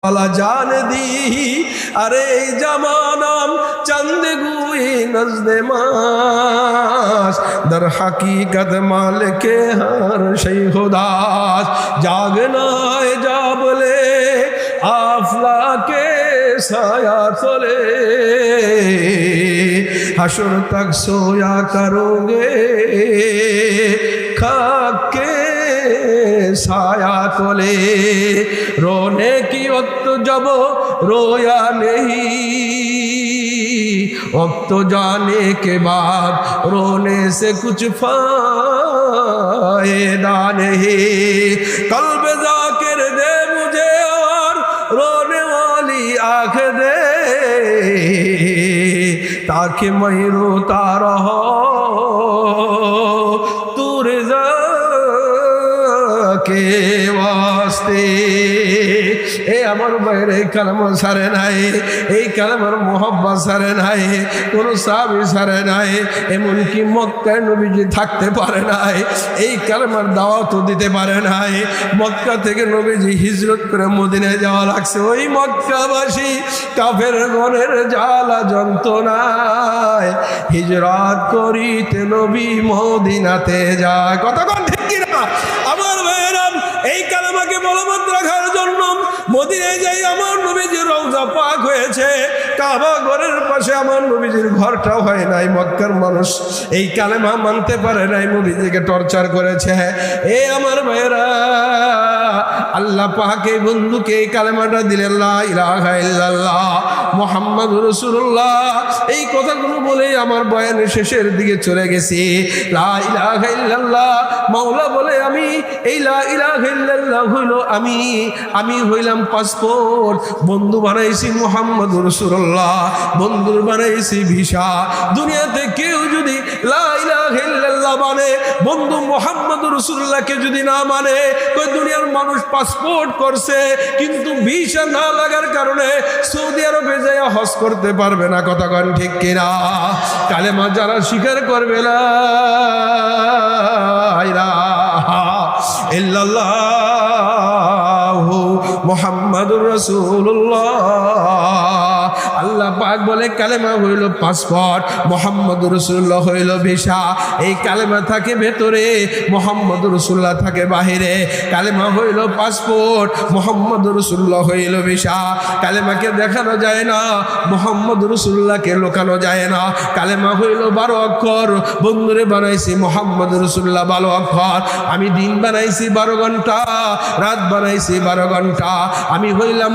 वाला जान दी अरे जमानाम चंद गुई नज़्द मास दर हकीकत माल के हर शै खुदास जागना जा बोले आफला के साया तोले हशर तक सोया करोगे खाके साया तोले रोने की वक्त जब रोया नहीं वक्त जाने के बाद रोने से कुछ फायदा नहीं कल्ब जाकिर दे मुझे और रोने वाली आँख दे ताकि मैं रोता रहो तू रज़ा के वास्ते ए আমার বাইরে কালাম সারে নাই এই কালামের মোহব্বত সারে নাই কোন সাহাবী সারে নাই এমনকি মক্কায় নবীজি থাকতে পারে নাই এই কালামের দাওয়াত দিতে পারে নাই মক্কা থেকে নবীজি হিজরত করে মদিনায় যাওয়া লাগছে ওই মক্কাবাসী কাফের গণের জ্বালা যন্ত্রণায় হিজরত করিতে নবী মদিনাতে যায় কতক্ষণ ঠিক কি না আমার ভাইয়েরা এই কালামাকে বলবৎ রাখার জন্য মদিনায় যাই আমার নবীজির রওজা পাক হয়েছে কাবা ঘরের পাশে আমার নবীজির ঘরটাও হয় নাই মক্কার মানুষ এই কালেমা মানতে পারে নাই নবীজিকে টর্চার করেছে এ আমার ভাইয়েরা আল্লাহ পাক এই বন্ধুকে এই কালেমাটা দিলেন লা ইলাহা ইল্লাল্লাহ মুহাম্মাদুর রাসূলুল্লাহ এই কথাগুলো বলে আমার বয়ানের শেষের দিকে চলে গেছি লা ইলাহা ইল্লাল্লাহ মাওলা বলে আমি এই লা ইলাহা ইল্লাল্লাহ হইলো আমি হইলাম পাসপোর্ট বন্ধু বানাইছি মুহাম্মাদুর রাসূলুল্লাহ বন্ধুর বানাইছি ভিসা দুনিয়াতে কেউ যদি লা ইলাহা ইল্লাল্লাহ মানে বন্ধু মুহাম্মাদুর রাসূলুল্লাহকে যদি না মানে কই দুনিয়ার মানুষ পাসপোর্ট করছে কিন্তু ভিসা না লাগার কারণে সৌদি আরবে যায় হজ করতে পারবে না কতক্ষণ ঠিক কিনা কালেমা যারা স্বীকার করবে লা ইলাহা ইল্লাল্লাহু মুহাম্মাদুর রাসূলুল্লাহ আল্লাহ পাক বলে কালেমা হইল পাসপোর্ট মুহাম্মাদুর রাসূলুল্লাহ হইল ভিসা এই কালেমা থাকে ভেতরে মুহাম্মাদুর রাসূলুল্লাহ থাকে বাহিরে কালেমা হইল পাসপোর্ট মুহাম্মাদুর রাসূলুল্লাহ হইল ভিসা কালেমাকে দেখানো যায় না মুহাম্মাদুর রাসূলুল্লাহকে লুকানো যায় না কালেমা হইল 12 অক্ষর বন্ধুরে বানাইছি মুহাম্মাদুর রাসূলুল্লাহ 12 অক্ষর আমি দিন বানাইছি 12 ঘন্টা রাত বানাইছি 12 ঘন্টা আমি হইলাম